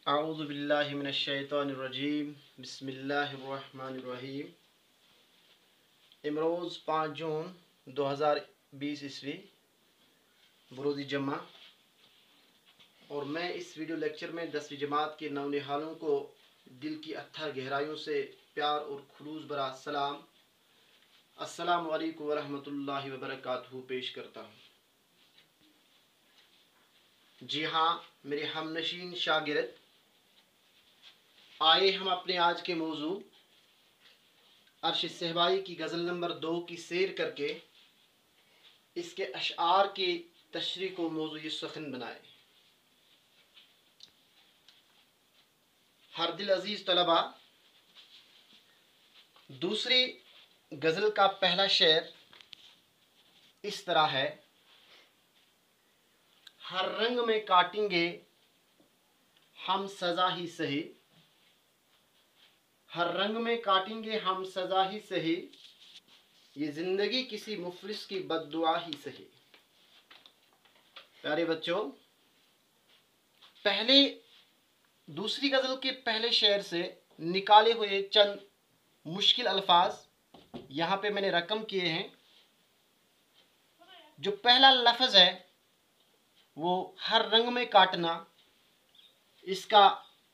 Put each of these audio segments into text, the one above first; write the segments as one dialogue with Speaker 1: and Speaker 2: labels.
Speaker 1: اعوذ باللہ من الشیطان الرجیم بسم اللہ الرحمن الرحیم۔ امروز 5 جون 2020 عیسوی بروز جمعہ، اور میں اس ویڈیو لیکچر میں 10ویں جماعت کے نونہالوں کو دل کی اتھا گہرائیوں سے پیار اور خلوص برا سلام، السلام علیکم ورحمۃ اللہ وبرکاتہ پیش کرتا ہوں۔ جی ہاں میرے ہم نشین شاگرد، آئے ہم اپنے آج کے موضوع عرش صہبائی کی غزل نمبر 2 کی سیر کر کے اس کے اشعار کی تشریح کو موضوع سخن بنائے۔ ہر دل عزیز طلبہ، دوسری غزل کا پہلا شعر اس طرح ہے: ہر رنگ میں کاٹیں گے ہم سزا ہی سہی، ہر رنگ میں کاٹیں گے ہم سزا ہی سہی، یہ زندگی کسی مفلس کی بد دعا ہی سہی۔ پیارے بچوں، دوسری غزل کے پہلے شعر سے نکالے ہوئے چند مشکل الفاظ یہاں پہ میں نے رقم کیے ہیں۔ جو پہلا لفظ ہے وہ ہر رنگ میں کاٹنا، اس کا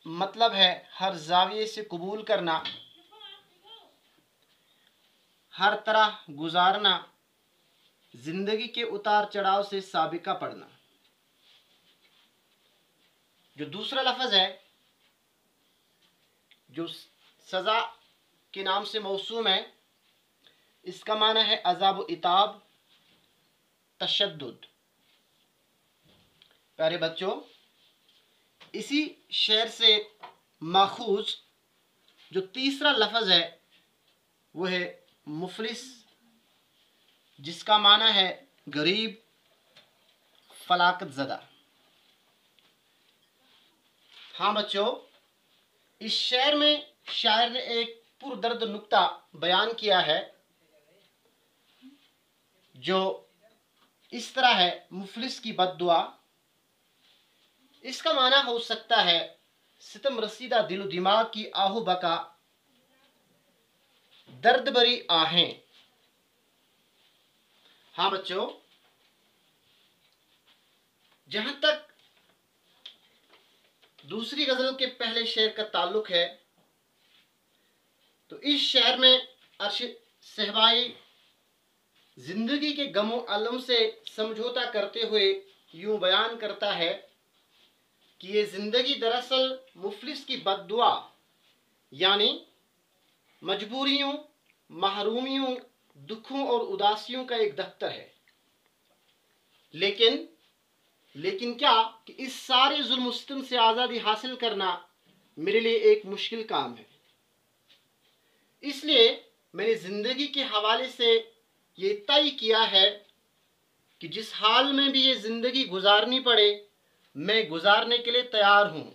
Speaker 1: مطلب ہے ہر زاویے سے قبول کرنا، ہر طرح گزارنا، زندگی کے اتار چڑھاؤ سے سابقہ پڑھنا۔ جو دوسرا لفظ ہے جو سزا کے نام سے موسوم ہے، اس کا معنی ہے عذاب و عتاب، تشدد۔ پیارے بچوں، اسی شعر سے ماخوذ جو تیسرا لفظ ہے وہ ہے مفلس، جس کا معنی ہے غریب، فلاکت زدہ۔ ہاں بچوں، اس شعر میں شاعر نے ایک پردرد نکتہ بیان کیا ہے جو اس طرح ہے: مفلس کی بد دعا۔ اس کا معنی ہو سکتا ہے ستم رسیدہ دل و دماغ کی آہو بکا، درد بری آہیں۔ ہاں بچوں، جہاں تک دوسری غزل کے پہلے شعر کا تعلق ہے تو اس شعر میں عرش صہبائی زندگی کے غم و الم سے سمجھوتا کرتے ہوئے یوں بیان کرتا ہے کہ یہ زندگی دراصل مفلس کی بد دعا، یعنی مجبوریوں، محرومیوں، دکھوں اور اداسیوں کا ایک دفتر ہے۔ لیکن کیا کہ اس سارے ظلم و ستم سے آزادی حاصل کرنا میرے لیے ایک مشکل کام ہے۔ اس لیے میں نے زندگی کے حوالے سے یہ طے کیا ہے کہ جس حال میں بھی یہ زندگی گزارنی پڑے میں گزارنے کے لیے تیار ہوں،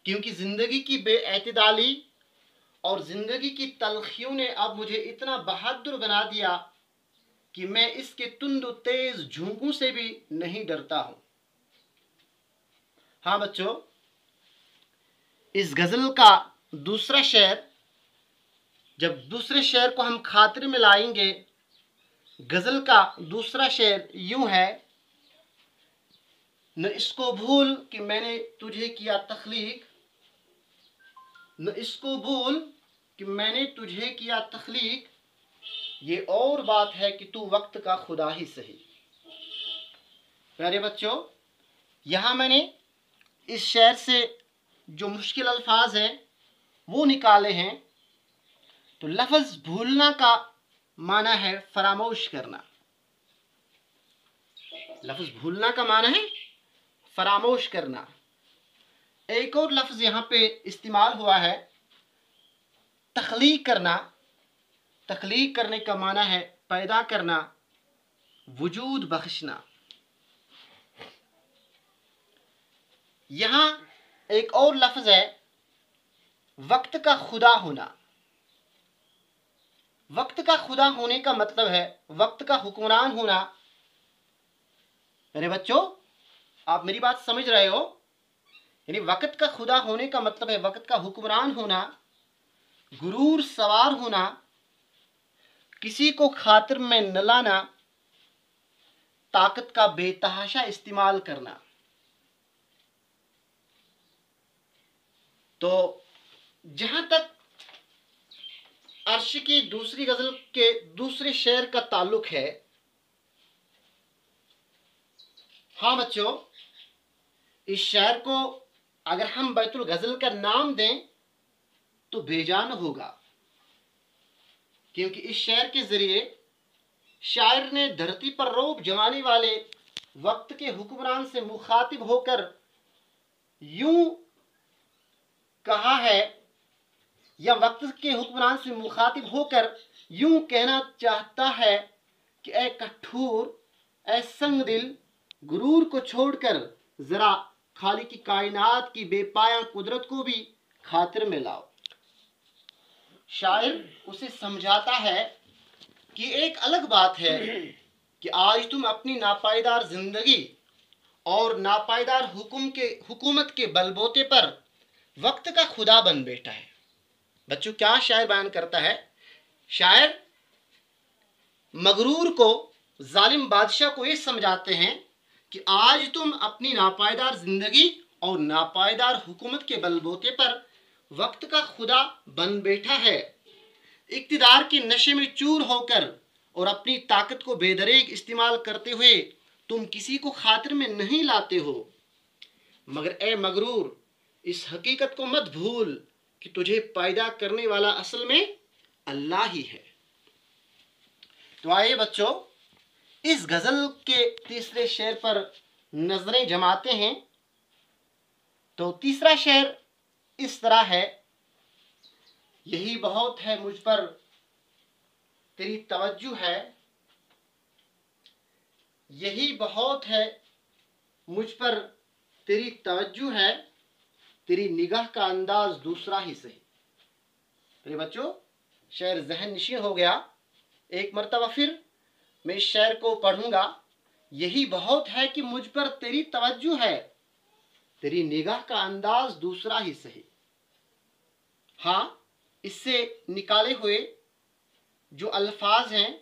Speaker 1: کیونکہ زندگی کی بے اعتدالی اور زندگی کی تلخیوں نے اب مجھے اتنا بہادر بنا دیا کہ میں اس کے تند و تیز جھونکوں سے بھی نہیں ڈرتا ہوں۔ ہاں بچوں، اس غزل کا دوسرا شعر، جب دوسرے شعر کو ہم خاطر میں لائیں گے، غزل کا دوسرا شعر یوں ہے: نہ اس کو بھول کہ میں نے تجھے کیا تخلیق، نہ اس کو بھول کہ میں نے تجھے کیا تخلیق، یہ اور بات ہے کہ تو وقت کا خدا ہی سہی۔ پیارے بچوں، یہاں میں نے اس شعر سے جو مشکل الفاظ ہیں وہ نکالے ہیں۔ تو لفظ بھولنا کا معنی ہے فراموش کرنا۔ لفظ بھولنا کا معنی ہے فراموش کرنا۔ ایک اور لفظ یہاں پہ استعمال ہوا ہے تخلیق کرنا۔ تخلیق کرنے کا معنی ہے پیدا کرنا، وجود بخشنا۔ یہاں ایک اور لفظ ہے وقت کا خدا ہونا۔ وقت کا خدا ہونے کا مطلب ہے وقت کا حکمران ہونا۔ میرے بچوں، آپ میری بات سمجھ رہے ہو؟ यानी वक़्त का खुदा होने का मतलब है वक़्त का हुक्मरान होना, गुरूर सवार होना, किसी को खातिर में न लाना, ताकत का बेतहाशा इस्तेमाल करना। तो जहां तक अर्श की दूसरी गजल के दूसरे शेर का ताल्लुक है, हाँ बच्चों, इस शेर को अगर हम बैतुल गजल का नाम दें तो बेजान होगा, क्योंकि इस शेर के जरिए शायर ने धरती पर रौब जमाने वाले वक्त के हुक्मरान से मुखातिब होकर यूं कहा है, या वक्त के हुक्मरान से मुखातिब होकर यूं कहना चाहता है कि ए कठोर, ए संग दिल, गुरूर को छोड़कर जरा खाली की कायनात की बेपाया कुदरत को भी खातिर में लाओ। शायर उसे समझाता है कि एक अलग बात है कि आज तुम अपनी नापायदार जिंदगी और नापायदार हुकूमत के बलबोते पर वक्त का खुदा बन बैठा है। बच्चों, क्या शायर बयान करता है? शायर मगरूर को, जालिम बादशाह को ये समझाते हैं कि आज तुम अपनी नापायदार जिंदगी और नापायदार हुकूमत के बलबोते पर वक्त का खुदा बन बैठा है। इक्तिदार के नशे में चूर होकर और अपनी ताकत को बेदरेग इस्तेमाल करते हुए तुम किसी को खातिर में नहीं लाते हो, मगर ए मगरूर, इस हकीकत को मत भूल कि तुझे पैदा करने वाला असल में अल्लाह ही है। तो आइए बच्चों, इस गजल के तीसरे शेर पर नजरें जमाते हैं। तो तीसरा शेर इस तरह है, यही बहुत है मुझ पर तेरी तवज्जो है, यही बहुत है मुझ पर तेरी तवज्जो है, तेरी निगाह का अंदाज दूसरा ही सही। मेरे बच्चों, शेर जहन नशीं हो गया। एक मरतबा फिर मैं इस शेर को पढ़ूंगा। यही बहुत है कि मुझ पर तेरी तवज्जो है, तेरी निगाह का अंदाज दूसरा ही सही। हाँ, इससे निकाले हुए जो अल्फाज हैं,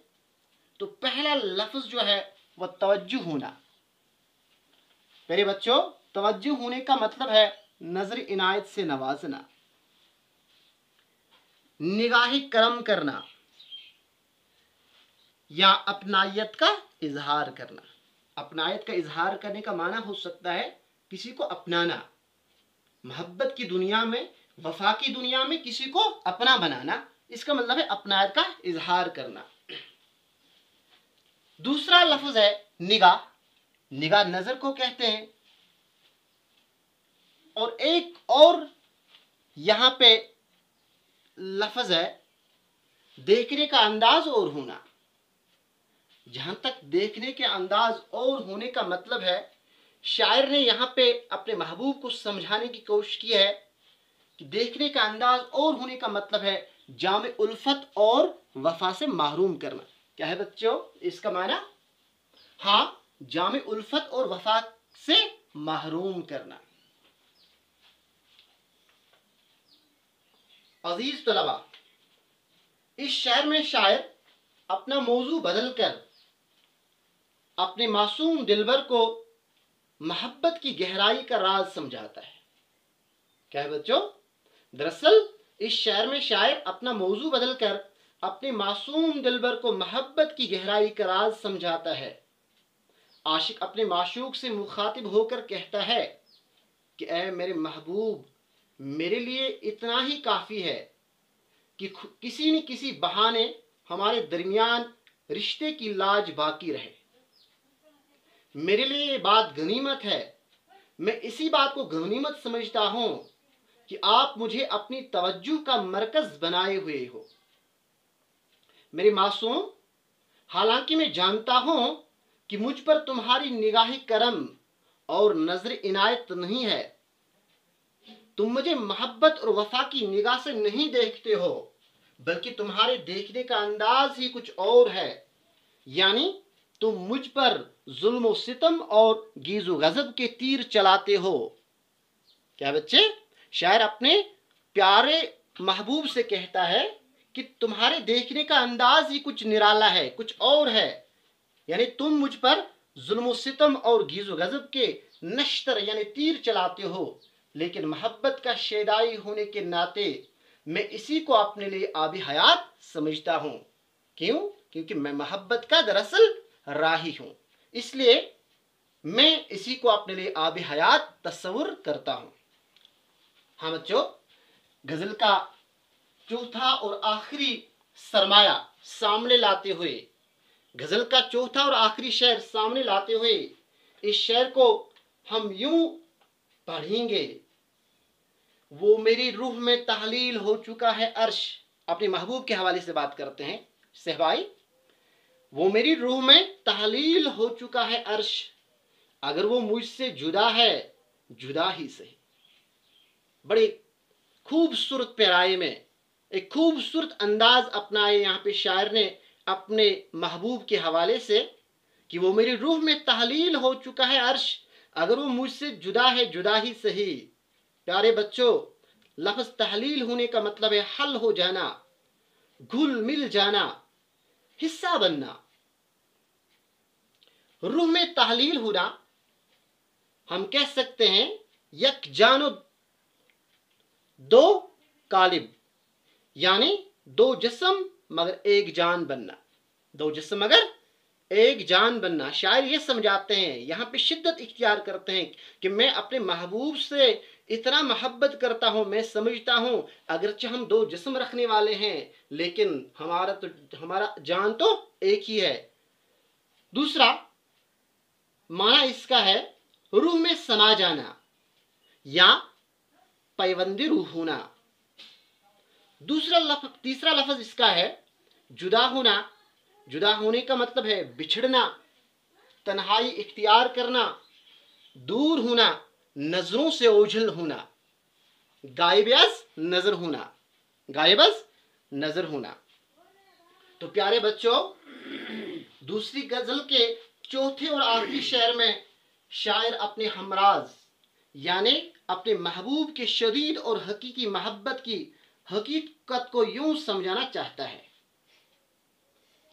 Speaker 1: तो पहला लफ्ज जो है वह तवज्जो होना। मेरे बच्चों, तवज्जो होने का मतलब है नजर इनायत से नवाजना, निगाही करम करना या अपनायत का इजहार करना। अपनायत का इजहार करने का माना हो सकता है किसी को अपनाना, मोहब्बत की दुनिया में, वफा की दुनिया में किसी को अपना बनाना, इसका मतलब है अपनायत का इजहार करना। दूसरा लफ्ज है निगाह। निगाह नजर को कहते हैं। और एक और यहां पे लफ्ज है देखने का अंदाज और होना। जहां तक देखने के अंदाज और होने का मतलब है, शायर ने यहां पे अपने महबूब को समझाने की कोशिश की है कि देखने का अंदाज और होने का मतलब है जामे उल्फत और वफा से महरूम करना। क्या है बच्चों इसका माना? हाँ, जामे उल्फत और वफा से महरूम करना। अजीज तलबा, इस शेर में शायर अपना मौजू बदल कर अपने मासूम दिलबर को मोहब्बत की गहराई का राज समझाता है। क्या है बच्चों? दरअसल इस शेर में शायर अपना मौजू बदल कर अपने मासूम दिलबर को मोहब्बत की गहराई का राज समझाता है। आशिक अपने माशूक से मुखातिब होकर कहता है कि ऐ मेरे महबूब, मेरे लिए इतना ही काफ़ी है कि किसी न किसी बहाने हमारे दरमियान रिश्ते की लाज बाकी रहे। मेरे लिए ये बात गनीमत है। मैं इसी बात को गनीमत समझता हूँ कि आप मुझे अपनी तवज्जो का मरकज बनाए हुए हो। मेरे मासूम, हालांकि मैं जानता हूँ कि मुझ पर तुम्हारी निगाह करम और नजर इनायत नहीं है। तुम मुझे मोहब्बत और वफा की निगाह से नहीं देखते हो, बल्कि तुम्हारे देखने का अंदाज ही कुछ और है। यानी तुम मुझ पर जुल्म सितम और गीजो गजब के तीर चलाते हो। क्या बच्चे? शायर अपने प्यारे महबूब से कहता है कि तुम्हारे देखने का अंदाज ही कुछ निराला है, कुछ और है, यानी तुम मुझ पर जुल्म सितम और गीज़ो गजब के नश्तर यानी तीर चलाते हो, लेकिन मोहब्बत का शेदाई होने के नाते मैं इसी को अपने लिए आबी हयात समझता हूँ। क्यों? क्योंकि मैं मोहब्बत का दरअसल राही हूँ, इसलिए मैं इसी को अपने लिए आबी हयात तस्वुर करता हूँ। हाँ बच्चों, गजल का चौथा और आखिरी सरमाया सामने लाते हुए, गजल का चौथा और आखिरी शेर सामने लाते हुए इस शेर को हम यूं पढ़ेंगे, वो मेरी रूह में तहलील हो चुका है अर्श। अपने महबूब के हवाले से बात करते हैं सहबाई। वो मेरी रूह में तहलील हो चुका है अर्श, अगर वो मुझसे जुदा है जुदा ही सही। बड़े खूबसूरत पैराए में एक खूबसूरत अंदाज अपनाए यहाँ पे शायर ने अपने महबूब के हवाले से कि वो मेरी रूह में तहलील हो चुका है अर्श, अगर वो मुझसे जुदा है जुदा ही सही। प्यारे बच्चों, लफ्ज़ तहलील होने का मतलब है हल हो जाना, घुल मिल जाना, हिस्सा बनना। रूह में तहलील होना हम कह सकते हैं यक जानो दो कालिब, यानी दो जिस्म मगर एक जान बनना, दो जिस्म मगर एक जान बनना। शायर ये समझाते हैं, यहाँ पे शिद्दत इख्तियार करते हैं कि मैं अपने महबूब से इतना मोहब्बत करता हूँ, मैं समझता हूँ अगरचे हम दो जिस्म रखने वाले हैं, लेकिन हमारा जान तो एक ही है। दूसरा माना इसका है रूह में समा जाना या पैवंदी रूह होना। तीसरा लफ्ज इसका है जुदा होना। जुदा होने का मतलब है बिछड़ना, तन्हाई इख्तियार करना, दूर होना, नजरों से ओझल होना, गायबस नजर होना, गायबस नजर होना। तो प्यारे बच्चों, दूसरी गजल के चौथे और आखिरी शेर में शायर अपने हमराज यानी अपने महबूब के शदीद और हकीकी मोहब्बत की हकीकत को यूं समझाना चाहता है।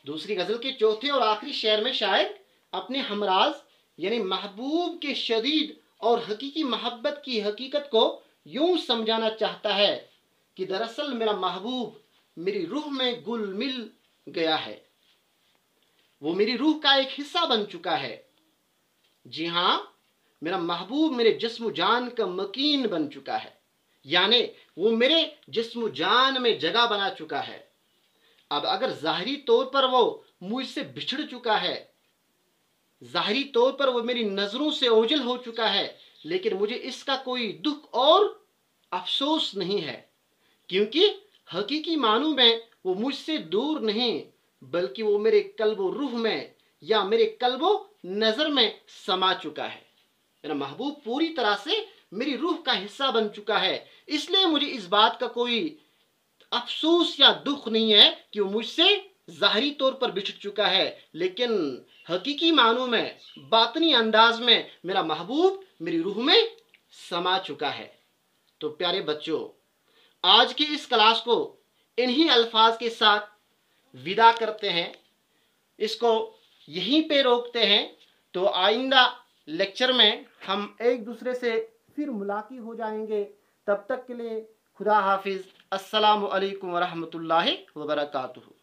Speaker 1: दूसरी गजल के चौथे और आखिरी शेर में शायर अपने हमराज यानी महबूब के शदीद और हकीकी मोहब्बत की हकीकत को यूं समझाना चाहता है कि दरअसल मेरा महबूब मेरी रूह में गुल मिल गया है, वो मेरी रूह का एक हिस्सा बन चुका है। जी हाँ, मेरा महबूब मेरे जिस्म जान का मकीन बन चुका है, यानी वो मेरे जिस्म जान में जगह बना चुका है। अब अगर जाहिरी तौर पर वो मुझसे बिछड़ चुका है, जाहिरी तौर पर वो मेरी नजरों से ओझल हो चुका है, लेकिन मुझे इसका कोई दुख और अफसोस नहीं है, क्योंकि हकीकी मानों में वो मुझसे दूर नहीं, बल्कि वो मेरे कल्बो रूह में या मेरे कल्बो नजर में समा चुका है। मेरा महबूब पूरी तरह से मेरी रूह का हिस्सा बन चुका है, इसलिए मुझे इस बात का कोई अफसोस या दुख नहीं है कि वो मुझसे ज़ाहिरी तौर पर बिछड़ चुका है, लेकिन हकीकी मानों में बातनी अंदाज में मेरा महबूब मेरी रूह में समा चुका है। तो प्यारे बच्चों, आज की इस क्लास को इन्हीं अल्फाज के साथ विदा करते हैं, इसको यहीं पे रोकते हैं। तो आइंदा लेक्चर में हम एक दूसरे से फिर मुलाकात हो जाएंगे। तब तक के लिए खुदा हाफिज़। अस्सलामु अलैकुम व रहमतुल्लाहि व बरकातुहू।